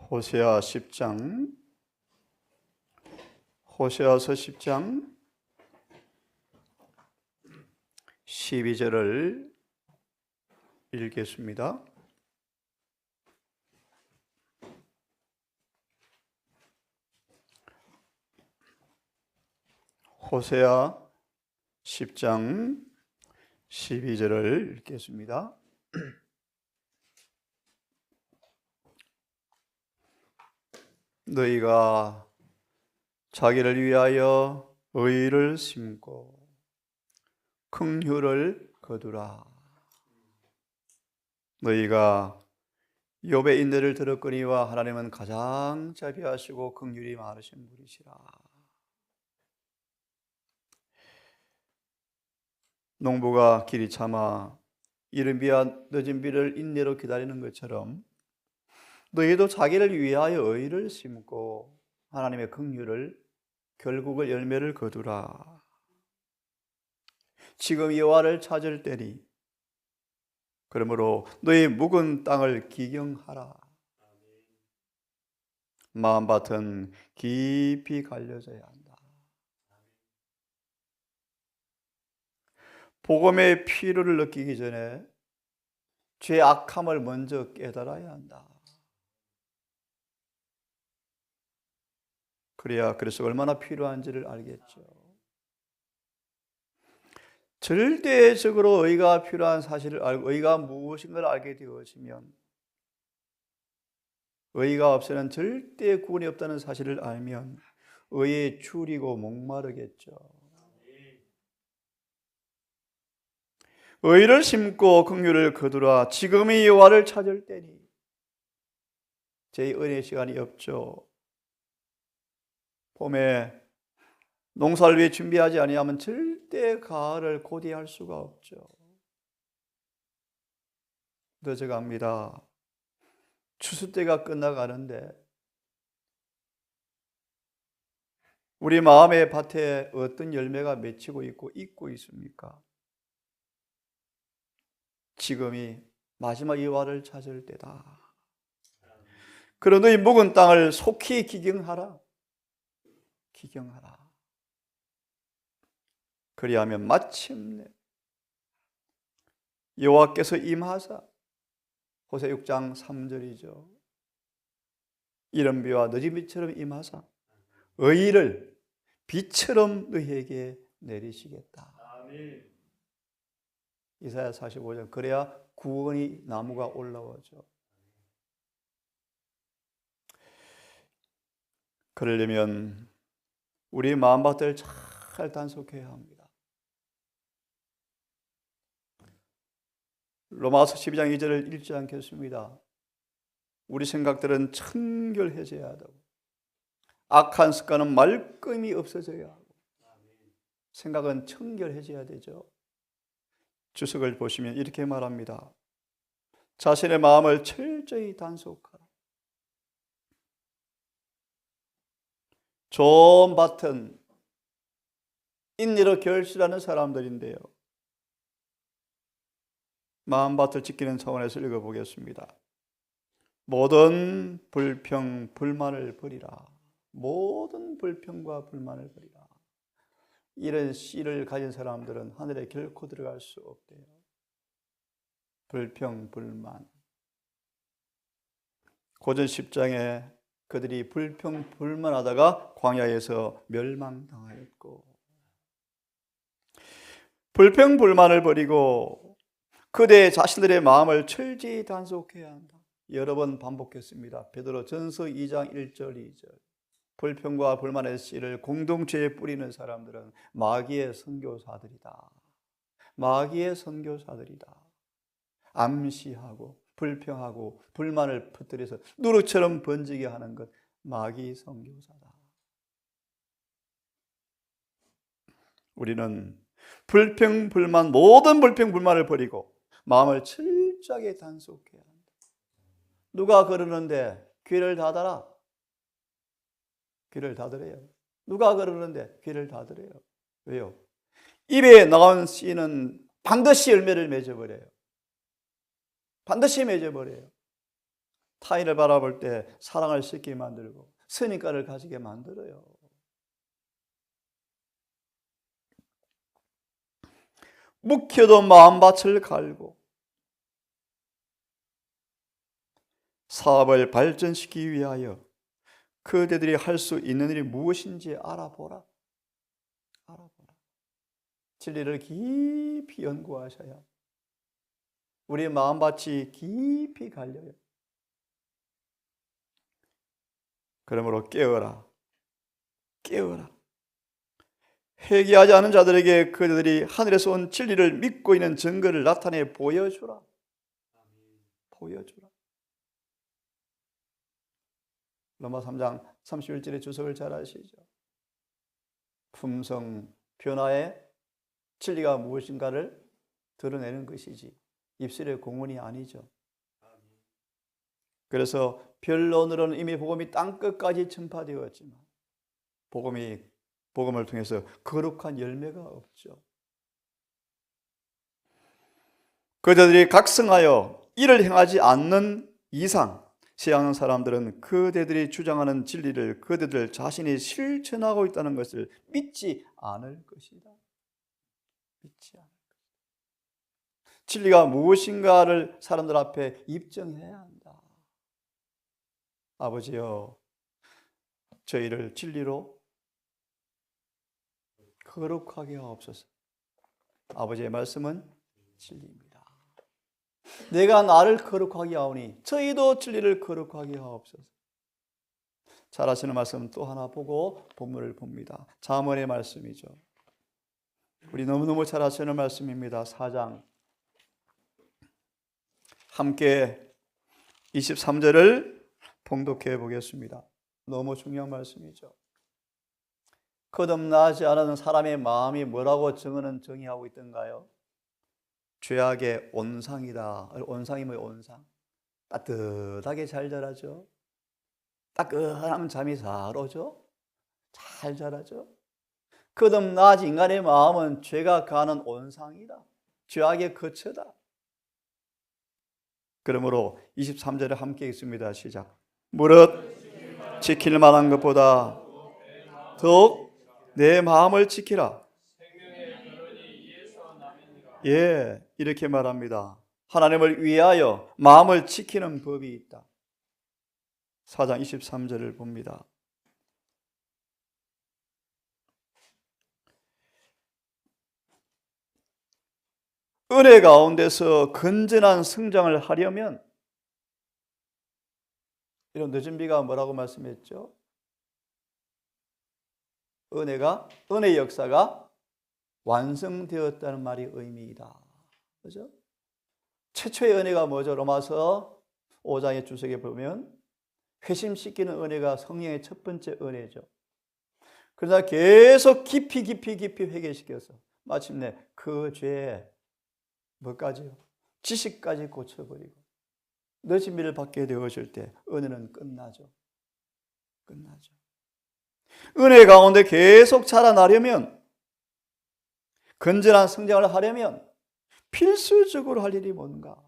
호세아서 10장 12절을 읽겠습니다. 호세아 10장 12절을 읽겠습니다. 너희가 자기를 위하여 의를 심고 긍휼을 거두라. 너희가 욥의 인내를 들었거니와 하나님은 가장 자비하시고 긍휼이 많으신 분이시라. 농부가 길이 참아 이른 비와 늦은 비를 인내로 기다리는 것처럼 너희도 자기를 위하여 의를 심고 하나님의 긍휼을 결국을 열매를 거두라. 지금 여호와를 찾을 때니 그러므로 너희 묵은 땅을 기경하라. 마음밭은 깊이 갈려져야 한다. 복음의 필요를 느끼기 전에 죄의 악함을 먼저 깨달아야 한다. 그래야 그리스도가 얼마나 필요한지를 알겠죠. 절대적으로 의가 필요한 사실을 알고 의가 무엇인가를 알게 되어지면 의가 없이는 절대 구원이 없다는 사실을 알면 의에 줄이고 목마르겠죠. 의를 심고 긍휼을 거두라. 지금이 여호와를 찾을 때니. 제 은혜의 시간이 없죠. 봄에 농사를 위해 준비하지 아니하면 절대 가을을 고대할 수가 없죠. 늦어갑니다. 추수 때가 끝나가는데 우리 마음의 밭에 어떤 열매가 맺히고 있고 익고 있습니까? 지금이 마지막 여호와를 찾을 때다. 그러나 너희 묵은 땅을 속히 기경하라. 기경하라. 그리하면 마침내 여호와께서 임하사 호세 6장 3절이죠. 이른 비와 늦은 비처럼 임하사 의를 비처럼 너희에게 내리시겠다. 아멘. 이사야 45장. 그래야 구원이 나무가 올라오죠. 그러려면 우리 마음밭을 잘 단속해야 합니다. 로마서 12장 2절을 읽지 않겠습니다. 우리 생각들은 청결해져야 하고 악한 습관은 말끔히 없어져야 하고 생각은 청결해져야 되죠. 주석을 보시면 이렇게 말합니다. 자신의 마음을 철저히 단속하라. 좋은 밭은 인내로 결실하는 사람들인데요. 마음밭을 지키는 차원에서 읽어보겠습니다. 모든 불평, 불만을 버리라. 모든 불평과 불만을 버리라. 이런 씨를 가진 사람들은 하늘에 결코 들어갈 수 없대요. 불평, 불만. 고전 10장에 그들이 불평, 불만하다가 광야에서 멸망당하였고 불평, 불만을 버리고 그대 자신들의 마음을 철저히 단속해야 한다. 여러 번 반복했습니다. 베드로전서 2장 1절 2절. 불평과 불만의 씨를 공동체에 뿌리는 사람들은 마귀의 선교사들이다. 마귀의 선교사들이다. 암시하고 불평하고 불만을 퍼뜨려서 누룩처럼 번지게 하는 것 마귀 선교사다. 우리는 불평, 불만, 모든 불평, 불만을 버리고 마음을 철저하게 단속해야 한다. 누가 그러는데 귀를 닫아라. 귀를 닫으래요. 누가 그러는데 귀를 닫으래요. 왜요? 입에 나온 씨는 반드시 열매를 맺어버려요. 반드시 맺어버려요. 타인을 바라볼 때 사랑을 싣게 만들고 선인과를 가지게 만들어요. 묵혀도 마음밭을 갈고 사업을 발전시키기 위하여 그대들이 할 수 있는 일이 무엇인지 알아보라. 진리를 깊이 연구하셔야 우리의 마음밭이 깊이 갈려요. 그러므로 깨어라. 회개하지 않은 자들에게 그들이 하늘에서 온 진리를 믿고 있는 증거를 나타내 보여주라. 로마 3장 31절의 주석을 잘 아시죠? 품성, 변화의 진리가 무엇인가를 드러내는 것이지 입술의 공언이 아니죠. 그래서 변론으로는 이미 복음이 땅끝까지 전파되었지만 복음을 통해서 거룩한 열매가 없죠. 그들이 각성하여 이를 행하지 않는 이상 세상 사람들은 그대들이 주장하는 진리를 그대들 자신이 실천하고 있다는 것을 믿지 않을 것이다. 진리가 무엇인가를 사람들 앞에 입증해야 한다. 아버지여, 저희를 진리로 거룩하게 하옵소서. 아버지의 말씀은 진리입니다. 내가 나를 거룩하게 하오니 저희도 진리를 거룩하게 하옵소서. 잘 아시는 말씀 또 하나 보고 본문을 봅니다. 잠언의 말씀이죠. 우리 너무너무 잘 아시는 말씀입니다. 4장 함께 23절을 봉독해 보겠습니다. 너무 중요한 말씀이죠. 거듭나지 않은 사람의 마음이 뭐라고 정의하고 있던가요? 죄악의 온상이다. 온상이 뭐예요? 온상. 따뜻하게 잘 자라죠. 따끈하면 잠이 잘 오죠. 잘 자라죠. 거듭나지 인간의 마음은 죄가 가는 온상이다. 죄악의 거처다. 그러므로 23절에 함께 읽습니다. 시작. 무릇 지킬 만한 것보다 더욱 내 마음을 지키라. 예, 이렇게 말합니다. 하나님을 위하여 마음을 지키는 법이 있다. 4장 23절을 봅니다. 은혜 가운데서 건전한 성장을 하려면, 이런 늦은비가 뭐라고 말씀했죠? 은혜의 역사가 완성되었다는 말이 의미이다. 그죠? 최초의 은혜가 뭐죠? 로마서 5장의 주석에 보면 회심시키는 은혜가 성령의 첫 번째 은혜죠. 그러나 계속 깊이 회개시켜서 마침내 그 죄에 뭐까지요? 지식까지 고쳐버리고 늦은 비를 받게 되어질 때 은혜는 끝나죠. 은혜 가운데 계속 자라나려면, 건전한 성장을 하려면 필수적으로 할 일이 뭔가?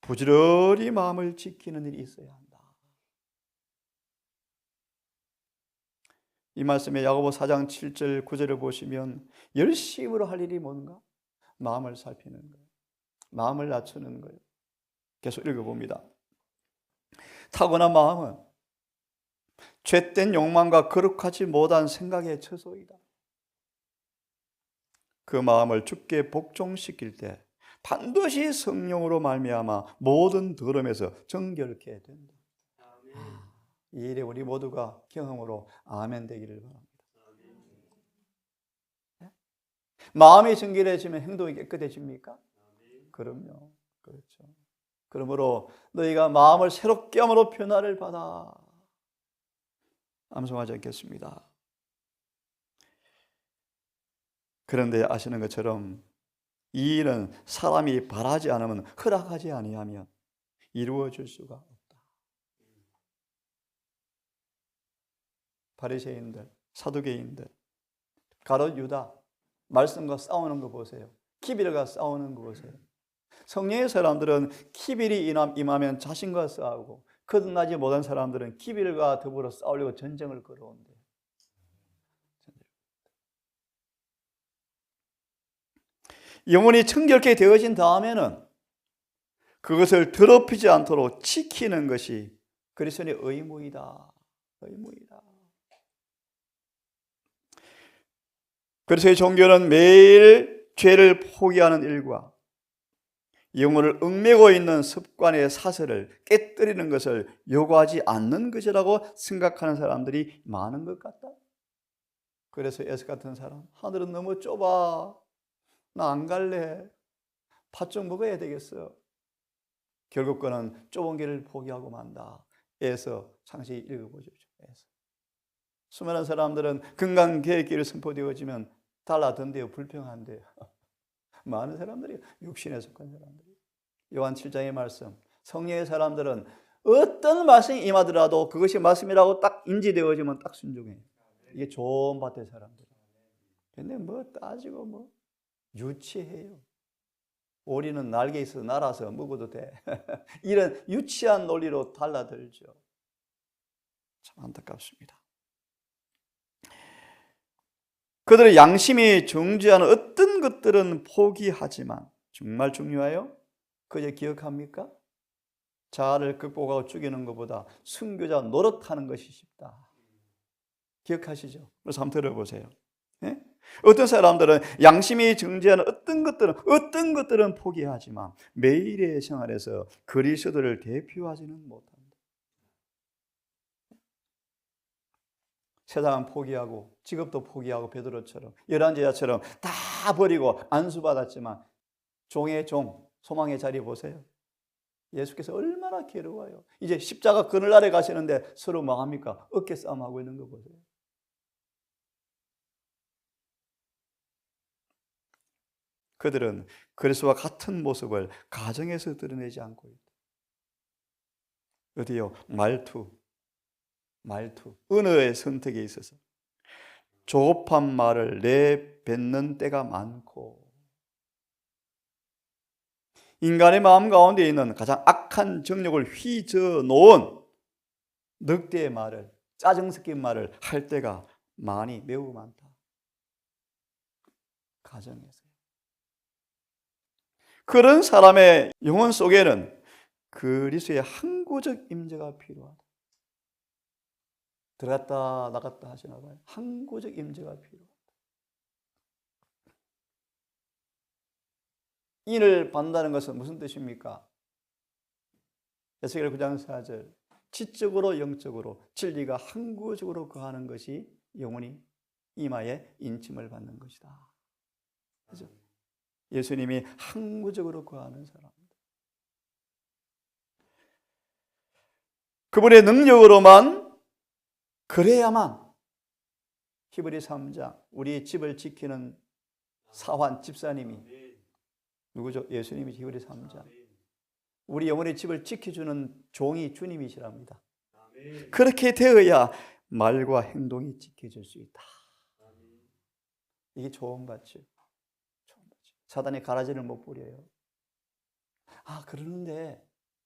부지런히 마음을 지키는 일이 있어야 한다. 이 말씀에 야고보 4장 7절 9절을 보시면 열심으로 할 일이 뭔가? 마음을 살피는 거예요. 마음을 낮추는 거예요. 계속 읽어봅니다. 타고난 마음은 죄된 욕망과 거룩하지 못한 생각의 처소이다. 그 마음을 주께 복종시킬 때 반드시 성령으로 말미암아 모든 더러움에서 정결케 된다. 이 일에 우리 모두가 경험으로 아멘 되기를 바랍니다. 마음이 정결해지면 행동이 깨끗해집니까? 그럼요. 그렇죠. 그러므로 너희가 마음을 새롭게 함으로 변화를 받아. 암송하지 않겠습니다. 그런데 아시는 것처럼 이 일은 사람이 바라지 않으면, 허락하지 아니하면 이루어질 수가 없다. 바리새인들, 사두개인들, 가롯 유다 말씀과 싸우는 거 보세요. 기비르가 싸우는 거 보세요. 성령의 사람들은 기별이 임하면 자신과 싸우고, 거듭나지 못한 사람들은 기별과 더불어 싸우려고 전쟁을 걸어온대요. 영혼이 청결케 되어진 다음에는 그것을 더럽히지 않도록 지키는 것이 그리스도인의 의무이다. 의무이다. 그리스도의 종교는 매일 죄를 포기하는 일과 영혼을 얽매고 있는 습관의 사슬을 깨뜨리는 것을 요구하지 않는 것이라고 생각하는 사람들이 많은 것 같다. 그래서 에스 같은 사람, 하늘은 너무 좁아. 나 안 갈래. 팥 좀 먹어야 되겠어. 결국 그는 좁은 길을 포기하고 만다. 에서 상시 읽어보십시오. 에서. 수많은 사람들은 건강계획 길을 선포되어지면 달라든대요. 불평한대요. 많은 사람들이 육신에 속한 사람들이. 요한 7장의 말씀, 성령의 사람들은 어떤 말씀이 임하더라도 그것이 말씀이라고 딱 인지되어지면 딱 순종해요. 이게 좋은 밭의 사람들. 근데 뭐 따지고 뭐 유치해요. 오리는 날개 있어서 날아서 먹어도 돼. 이런 유치한 논리로 달라들죠. 참 안타깝습니다. 그들의 양심이 정죄하는 어떤 것들은 포기하지만 정말 중요해요. 그저 기억합니까? 자아를 극복하고 죽이는 것보다 순교자 노릇하는 것이 쉽다. 기억하시죠? 그래서 한번 들어보세요. 예? 어떤 사람들은 양심이 정죄하는 어떤 것들은 포기하지만 매일의 생활에서 그리스도를 대표하지는 못합니다. 세상은 포기하고 직업도 포기하고 베드로처럼 열한 제자처럼 다 버리고 안수받았지만 종의 종, 소망의 자리 보세요. 예수께서 얼마나 괴로워요. 이제 십자가 그늘 아래 가시는데 서로 뭐 합니까? 어깨 싸움하고 있는 거 보세요. 그들은 그리스도와 같은 모습을 가정에서 드러내지 않고 있다. 어디요? 말투, 언어의 선택에 있어서 조급한 말을 내뱉는 때가 많고, 인간의 마음 가운데 있는 가장 악한 정욕을 휘저 놓은 늑대의 말을, 짜증 섞인 말을 할 때가 매우 많다. 가정에서. 그런 사람의 영혼 속에는 그리스도의 항구적 임재가 필요하다. 들어갔다 나갔다 하시나 봐요. 항구적 임재가 필요하다. 인을 받는다는 것은 무슨 뜻입니까? 에스겔 9장 4절, 지적으로 영적으로 진리가 항구적으로 거하는 것이 영혼이 이마에 인침을 받는 것이다. 그죠? 예수님이 항구적으로 거하는 사람입니다. 그분의 능력으로만, 그래야만 히브리 3장, 우리 집을 지키는 사환 집사님이 누구죠? 예수님이 히브리 3장. 우리 영혼의 집을 지켜주는 종이 주님이시랍니다. 그렇게 되어야 말과 행동이 지켜질 수 있다. 이게 좋은 밭이요. 사단이 가라지를 못 부려요. 그러는데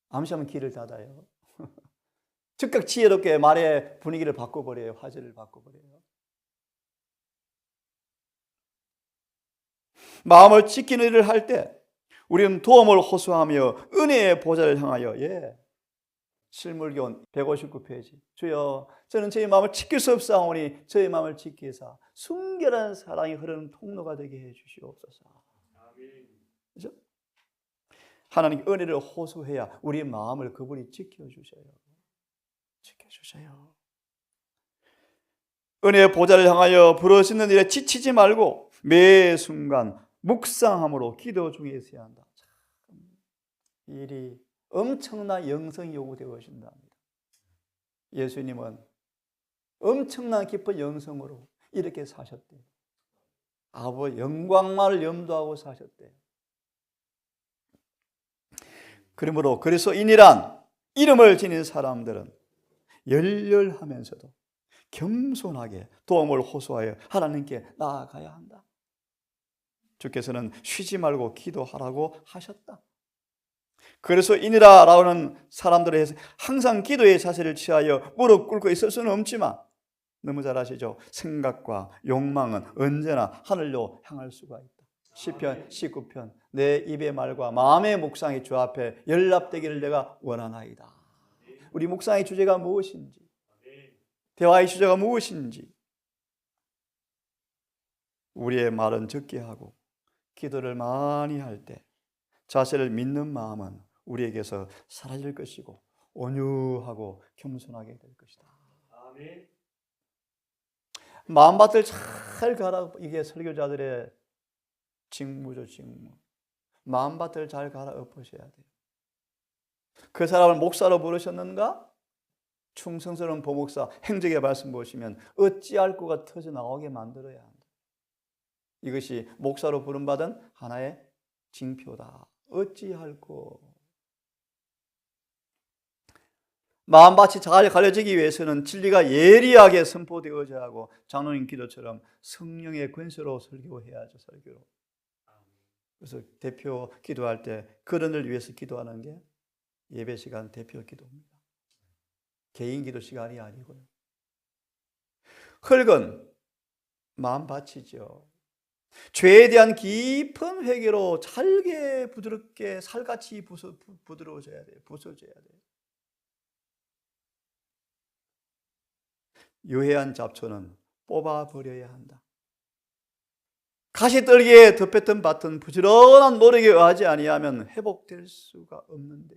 암시하면 길을 닫아요. 즉각 지혜롭게 말의 분위기를 바꿔버려요. 화제를 바꿔버려요. 마음을 지키는 일을 할 때 우리는 도움을 호소하며 은혜의 보좌를 향하여, 실물교훈 159페이지, 주여 저는 저의 마음을 지킬 수 없사오니 저의 마음을 지키사 순결한 사랑이 흐르는 통로가 되게 해 주시옵소서. 그렇죠? 하나님 은혜를 호소해야 우리 마음을 그분이 지켜주셔요. 은혜의 보좌를 향하여 부르짖는 일에 지치지 말고 매 순간 묵상함으로 기도 중에 있어야 한다. 일이 엄청난 영성이 요구되어진다. 예수님은 엄청난 깊은 영성으로 이렇게 사셨대요. 아버지 영광만을 염두하고 사셨대요. 그러므로 그리스도인이란 이름을 지닌 사람들은 열렬하면서도 겸손하게 도움을 호소하여 하나님께 나아가야 한다. 주께서는 쉬지 말고 기도하라고 하셨다. 그래서 인이라라는 사람들에 해서 항상 기도의 자세를 취하여 무릎 꿇고 있을 수는 없지만 너무 잘 아시죠? 생각과 욕망은 언제나 하늘로 향할 수가 있다. 시편 19편 내 입의 말과 마음의 묵상이 주 앞에 연락되기를 내가 원하나이다. 우리 묵상의 주제가 무엇인지, 대화의 주제가 무엇인지, 우리의 말은 적게 하고 기도를 많이 할 때 자세를 믿는 마음은 우리에게서 사라질 것이고 온유하고 겸손하게 될 것이다. 아멘. 마음밭을 잘 갈아, 이게 설교자들의 직무죠, 직무. 마음밭을 잘 갈아 엎으셔야 돼요. 그 사람을 목사로 부르셨는가? 충성스러운 보목사 행적의 말씀 보시면 어찌할 거가 터져 나오게 만들어야 한다. 이것이 목사로 부름받은 하나의 징표다. 어찌할 거. 마음밭이 잘 가려지기 위해서는 진리가 예리하게 선포되어져야 하고 장로님 기도처럼 성령의 권세로 설교해야죠. 설교로. 그래서 대표 기도할 때 그런을 위해서 기도하는 게 예배 시간 대표 기도입니다. 개인 기도 시간이 아니고요. 흙은 마음밭이죠. 죄에 대한 깊은 회개로 잘게 부드럽게 살같이 부드러워져야 돼요. 부서져야 돼요. 유해한 잡초는 뽑아버려야 한다. 가시떨기에 덮였던 밭은 부지런한 노력에 의하지 아니하면 회복될 수가 없는데,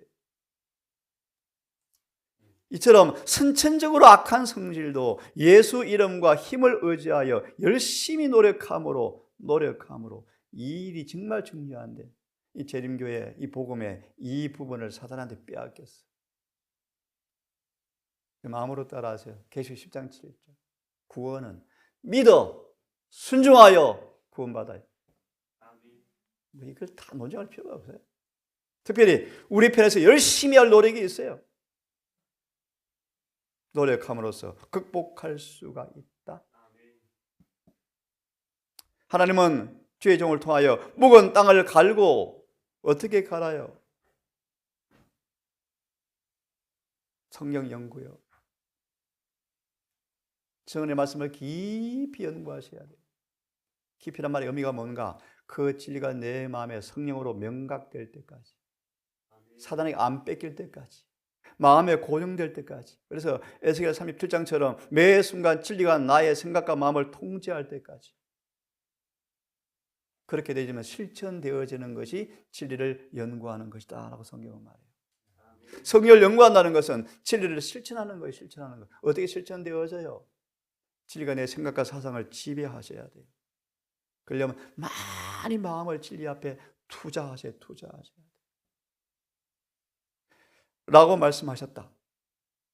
이처럼 선천적으로 악한 성질도 예수 이름과 힘을 의지하여 열심히 노력함으로 이 일이 정말 중요한데, 이 재림교회 이 복음의 이 부분을 사단한테 빼앗겼어. 마음으로 따라하세요. 계시록 10장 7절. 구원은 믿어 순종하여 구원받아요. 이걸 다 논쟁할 필요가 없어요. 특별히 우리 편에서 열심히 할 노력이 있어요. 노력함으로써 극복할 수가 있다. 하나님은 주의 종을 통하여 묵은 땅을 갈고 어떻게 갈아요? 성경 연구요. 성령의 말씀을 깊이 연구하셔야 돼요. 깊이란 말의 의미가 뭔가? 그 진리가 내 마음에 성령으로 명각될 때까지, 사단에게 안 뺏길 때까지, 마음에 고정될 때까지. 그래서 에스겔 37장처럼 매 순간 진리가 나의 생각과 마음을 통제할 때까지. 그렇게 되지만 실천되어지는 것이 진리를 연구하는 것이다 라고 성경은 말해요. 성경을 연구한다는 것은 진리를 실천하는 거예요. 실천하는 거. 어떻게 실천되어져요? 진리가 내 생각과 사상을 지배하셔야 돼요. 그러려면 많이 마음을 진리 앞에 투자하셔야 돼요. 라고 말씀하셨다.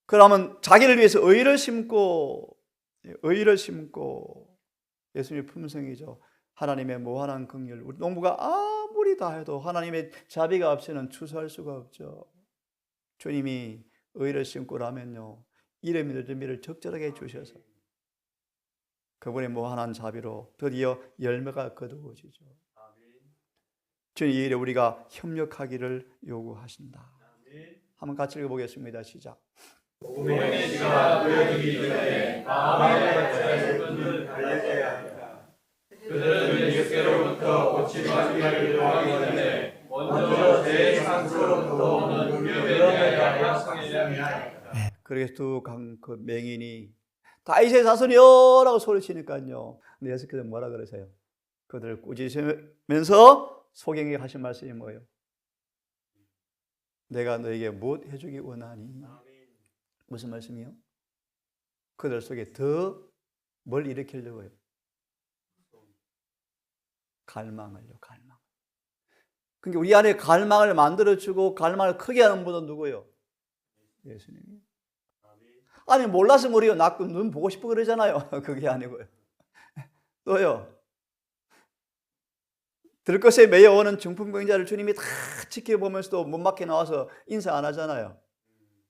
그러면 자기를 위해서 의를 심고 예수님의 품성이죠. 하나님의 무한한 긍휼. 우리 농부가 아무리 다 해도 하나님의 자비가 없이는 추수할 수가 없죠. 주님이 의를 심고 나면요, 이름이 늦은 비를 적절하게 주셔서 그분의 무한한 자비로 드디어 열매가 거두어지죠. 주님 이 일에 우리가 협력하기를 요구하신다. 한번 같이 읽어보겠습니다. 시작. 복음의 씨가 보여지기 전에 마음의 자의 갈려져야 한다. 그들은 예수께로부터 꽃이 마지막을 기도하기 전에 먼저 제 상수로부터 오는 위험에 대하여 성회장이 하였다. 그렇게 또 간 그 맹인이 다윗의 자손이여라고 소리치니까요. 근데 예수께서 뭐라 그러세요? 그들을 꾸짖으면서 소경에게 하신 말씀이 뭐예요? 내가 너에게 무엇 해주기 원하니? 무슨 말씀이요? 그들 속에 더 뭘 일으키려고요? 갈망을요, 갈망. 그러니까 우리 안에 갈망을 만들어주고 갈망을 크게 하는 분은 누구예요? 예수님이요. 아니 몰라서 모르요. 나 눈 보고 싶어 그러잖아요. 그게 아니고요. 또요. 들것에 매여오는 중풍병자를 주님이 다 지켜보면서도 못 막혀 나와서 인사 안 하잖아요.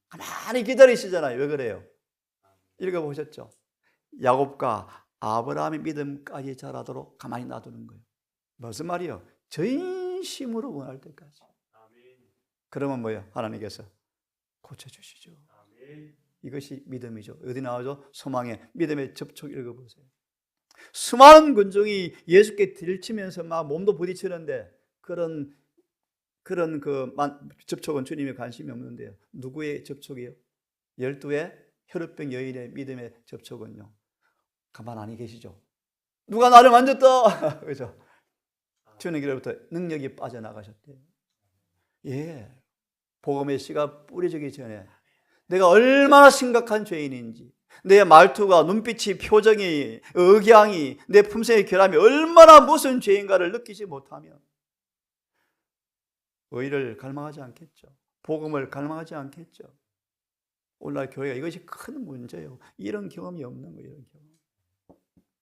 가만히 기다리시잖아요. 왜 그래요? 읽어보셨죠? 야곱과 아브라함의 믿음까지 자라도록 가만히 놔두는 거예요. 무슨 말이요? 전심으로 원할 때까지. 그러면 뭐예요? 하나님께서 고쳐주시죠. 이것이 믿음이죠. 어디 나오죠? 소망의 믿음의 접촉 읽어보세요. 수많은 군중이 예수께 들치면서 막 몸도 부딪히는데 그런 접촉은 주님의 관심이 없는데요. 누구의 접촉이요? 12의 혈루병 여인의 믿음의 접촉은요. 가만 안 계시죠. 누가 나를 만졌다. 그죠? 주님께로부터 능력이 빠져나가셨대요. 예. 복음의 씨가 뿌려지기 전에 내가 얼마나 심각한 죄인인지, 내 말투가, 눈빛이, 표정이, 억양이, 내 품성의 결함이 얼마나 무슨 죄인가를 느끼지 못하면 의를 갈망하지 않겠죠. 복음을 갈망하지 않겠죠. 오늘날 교회가 이것이 큰 문제예요. 이런 경험이 없는 거예요. 이런 경험.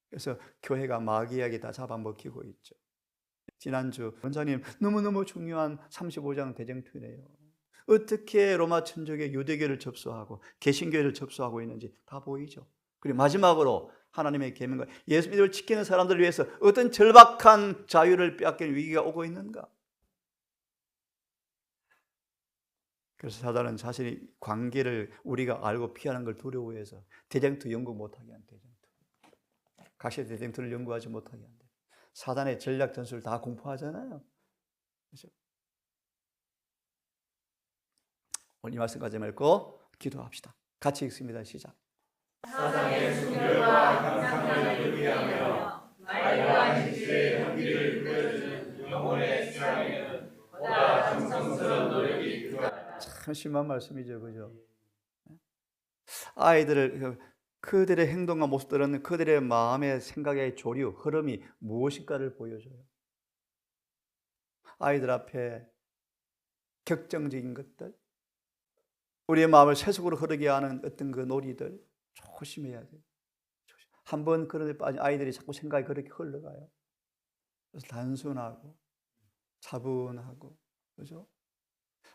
그래서 교회가 마귀에게 다 잡아먹히고 있죠. 지난주 원장님 너무너무 중요한 35장 대쟁투네요. 어떻게 로마 천주교 유대교를 접수하고 개신교를 접수하고 있는지 다 보이죠. 그리고 마지막으로 하나님의 계명과 예수 믿음을 지키는 사람들을 위해서 어떤 절박한 자유를 빼앗길 위기가 오고 있는가. 그래서 사단은 자신이 관계를 우리가 알고 피하는 걸 두려워해서 대쟁투 연구 못하게 한 대쟁투. 각시 대쟁투를 연구하지 못하게 한다. 사단의 전략 전술을 다 공포하잖아요. 그렇죠? 오늘 이 말씀까지 말고 기도합시다. 같이 읽습니다. 시작. 사상의 순결과 감상을 위하며 말과 실수의 향기를 뿌려주는 영혼의 수양에는 보다 정성스러운 노력이 필요하다. 참 심한 말씀이죠. 그죠? 아이들을 그들의 행동과 모습들은 그들의 마음의 생각의 조류, 흐름이 무엇인가를 보여줘요. 아이들 앞에 격정적인 것들, 우리의 마음을 세속으로 흐르게 하는 어떤 그 놀이들 조심해야 돼요. 한번 그런 데 빠진 아이들이 자꾸 생각이 그렇게 흘러가요. 그래서 단순하고 차분하고, 그죠?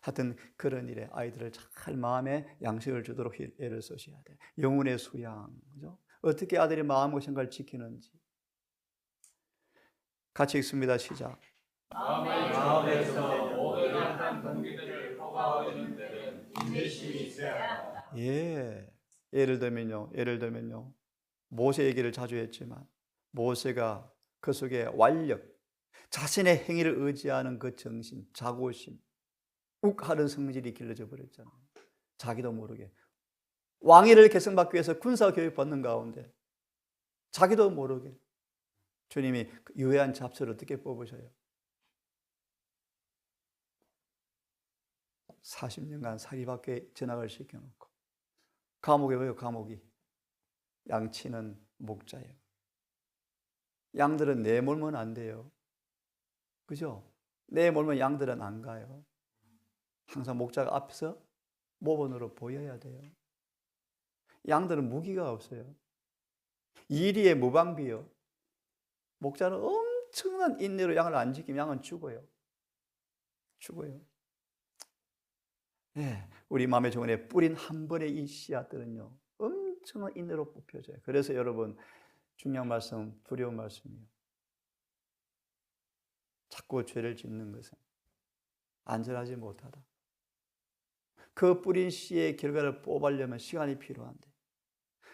하여튼 그런 일에 아이들을 잘 마음에 양식을 주도록 애를 쓰셔야 돼요. 영혼의 수양, 그죠? 어떻게 아들의 마음과 생각을 지키는지. 같이 읽습니다. 시작. 마음에서 모든 악한 동기들을 허가하는 데는 인내심이 있어야 한다. 예. 예를 들면요. 모세 얘기를 자주 했지만 모세가 그 속에 완력, 자신의 행위를 의지하는 그 정신, 자고심, 욱하는 성질이 길러져 버렸잖아요. 자기도 모르게 왕위를 계승받기 위해서 군사 교육 받는 가운데 자기도 모르게 주님이 유해한 잡초를 어떻게 뽑으셔요? 40년간 사기밖에 전학을 시켜놓고 감옥에 왜요? 감옥이 양치는 목자예요. 양들은 내몰면 안 돼요. 그죠? 내몰면 양들은 안 가요. 항상 목자가 앞에서 모범으로 보여야 돼요. 양들은 무기가 없어요. 이리에 무방비요. 목자는 엄청난 인내로 양을 안 지키면 양은 죽어요. 예, 우리 마음의 정원에 뿌린 한 번의 이 씨앗들은요, 엄청난 인내로 뽑혀져요. 그래서 여러분, 중요한 말씀, 두려운 말씀이에요. 자꾸 죄를 짓는 것은 안전하지 못하다. 그 뿌린 씨의 결과를 뽑으려면 시간이 필요한데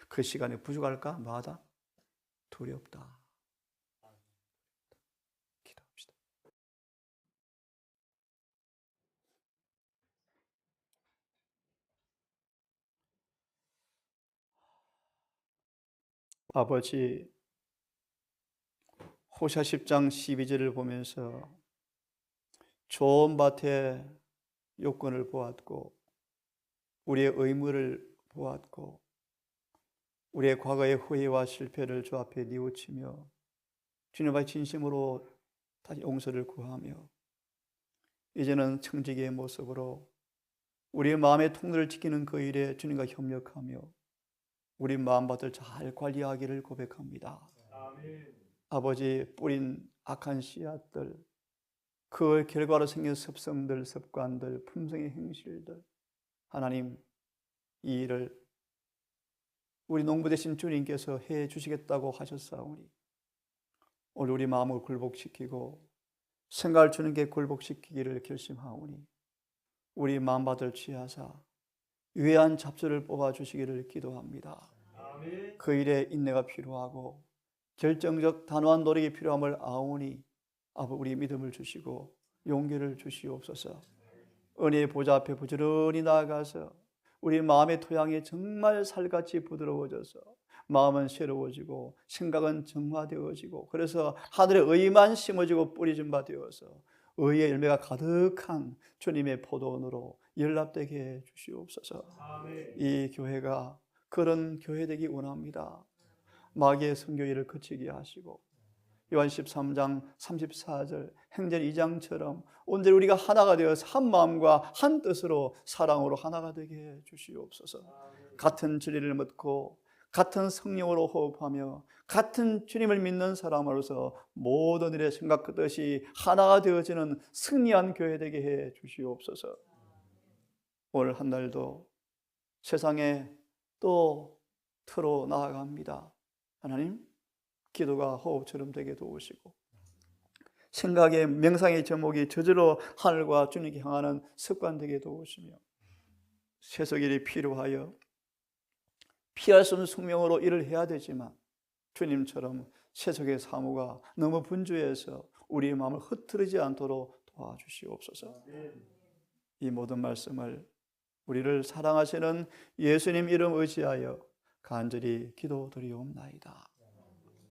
그 시간이 부족할까? 뭐하다? 두렵다. 기도합시다. 아버지, 호샤 10장 12절을 보면서 좋은 밭의 요건을 보았고 우리의 의무를 보았고 우리의 과거의 후회와 실패를 주 앞에 뉘우치며 주님 앞에 진심으로 다시 용서를 구하며 이제는 청지기의 모습으로 우리의 마음의 통로를 지키는 그 일에 주님과 협력하며 우리 마음밭을 잘 관리하기를 고백합니다. 아멘. 아버지, 뿌린 악한 씨앗들, 그 결과로 생긴 습성들, 습관들, 품성의 행실들, 하나님, 이 일을 우리 농부 되신 주님께서 해 주시겠다고 하셨사오니 오늘 우리 마음을 굴복시키고 생각을 주님께 굴복시키기를 결심하오니 우리 마음밭을 취하사 유해한 잡초를 뽑아주시기를 기도합니다. 그 일에 인내가 필요하고 결정적 단호한 노력이 필요함을 아오니 아버지 우리 믿음을 주시고 용기를 주시옵소서. 은혜의 보좌 앞에 부지런히 나아가서 우리 마음의 토양이 정말 살같이 부드러워져서 마음은 새로워지고 생각은 정화되어지고 그래서 하늘의 의만 심어지고 뿌리진 바 되어서 의의 열매가 가득한 주님의 포도원으로 연락되게 해 주시옵소서. 이 교회가 그런 교회 되기 원합니다. 마귀의 선교일을 그치게 하시고 요한 13장 34절 행전 2장처럼 온전히 우리가 하나가 되어서 한 마음과 한 뜻으로 사랑으로 하나가 되게 해 주시옵소서. 같은 진리를 묻고 같은 성령으로 호흡하며 같은 주님을 믿는 사람으로서 모든 일의 생각 그 뜻이 하나가 되어지는 승리한 교회 되게 해 주시옵소서. 오늘 한 날도 세상에 또 틀어 나아갑니다. 하나님, 기도가 호흡처럼 되게 도우시고 생각의 명상의 제목이 저절로 하늘과 주님께 향하는 습관 되게 도우시며 세속일이 필요하여 피할 수 없는 숙명으로 일을 해야 되지만 주님처럼 세속의 사무가 너무 분주해서 우리의 마음을 흐트리지 않도록 도와주시옵소서. 이 모든 말씀을 우리를 사랑하시는 예수님 이름 의지하여 간절히 기도드리옵나이다.